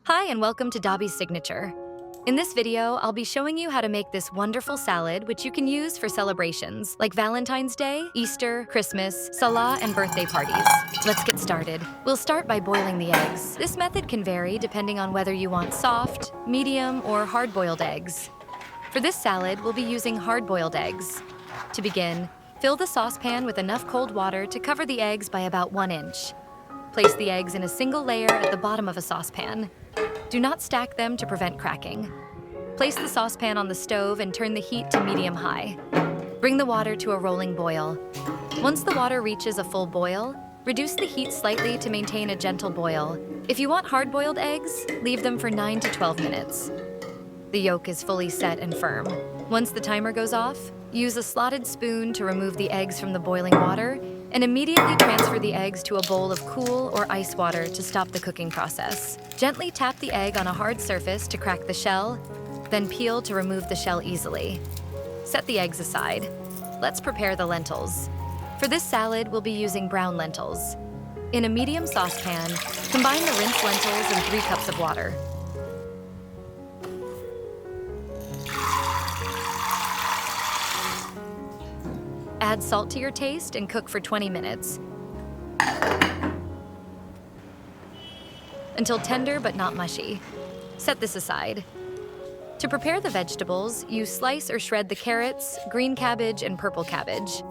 Hi and welcome to Dobby's Signature. In this video, I'll be showing you how to make this wonderful salad which you can use for celebrations like Valentine's Day, Easter, Christmas, Salah, and birthday parties. Let's get started. We'll start by boiling the eggs. This method can vary depending on whether you want soft, medium, or hard-boiled eggs. For this salad, we'll be using hard-boiled eggs. To begin, fill the saucepan with enough cold water to cover the eggs by about 1 inch. Place the eggs in a single layer at the bottom of a saucepan. Do not stack them to prevent cracking. Place the saucepan on the stove and turn the heat to medium-high. Bring the water to a rolling boil. Once the water reaches a full boil, reduce the heat slightly to maintain a gentle boil. If you want hard-boiled eggs, leave them for 9 to 12 minutes. The yolk is fully set and firm. Once the timer goes off, use a slotted spoon to remove the eggs from the boiling water and immediately transfer the eggs to a bowl of cool or ice water to stop the cooking process. Gently tap the egg on a hard surface to crack the shell, then peel to remove the shell easily. Set the eggs aside. Let's prepare the lentils. For this salad, we'll be using brown lentils. In a medium saucepan, combine the rinsed lentils in 3 cups of water. Add salt to your taste and cook for 20 minutes until tender but not mushy. Set this aside. To prepare the vegetables, you slice or shred the carrots, green cabbage, and purple cabbage.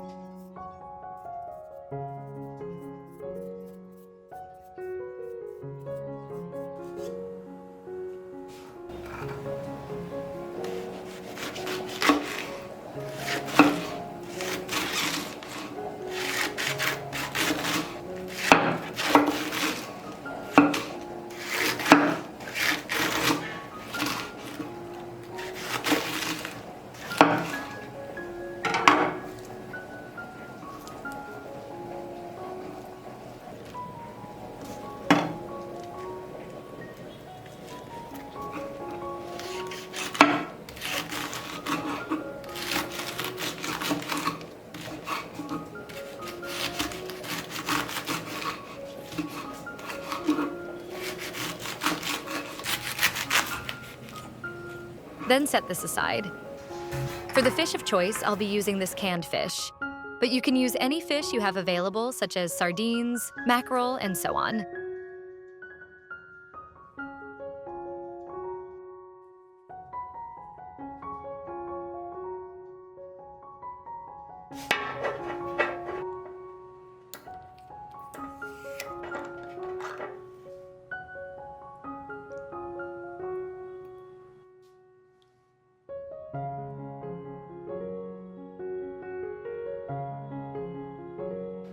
Then set this aside. For the fish of choice, I'll be using this canned fish. But you can use any fish you have available, such as sardines, mackerel, and so on.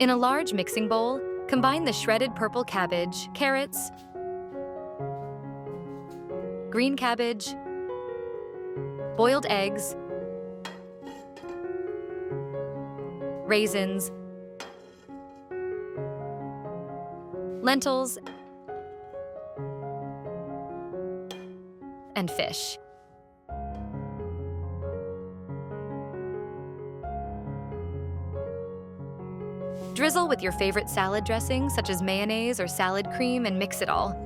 In a large mixing bowl, combine the shredded purple cabbage, carrots, green cabbage, boiled eggs, raisins, lentils, and fish. Drizzle with your favorite salad dressing, such as mayonnaise or salad cream, and mix it all.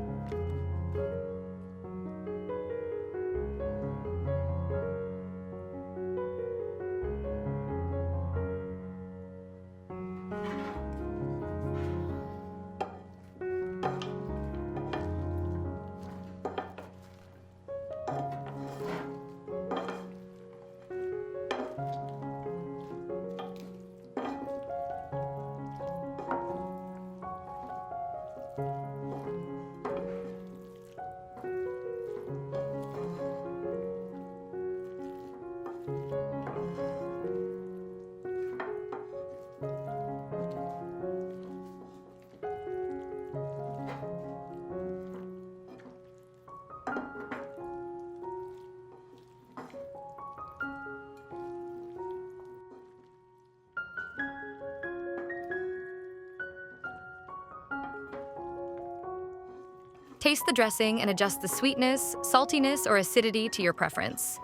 Taste the dressing and adjust the sweetness, saltiness, or acidity to your preference.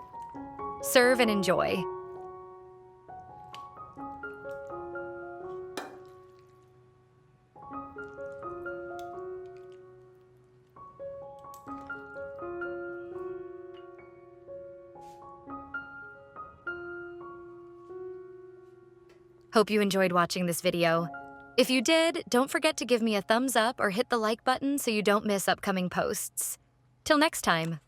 Serve and enjoy. Hope you enjoyed watching this video. If you did, don't forget to give me a thumbs up or hit the like button so you don't miss upcoming posts. Till next time.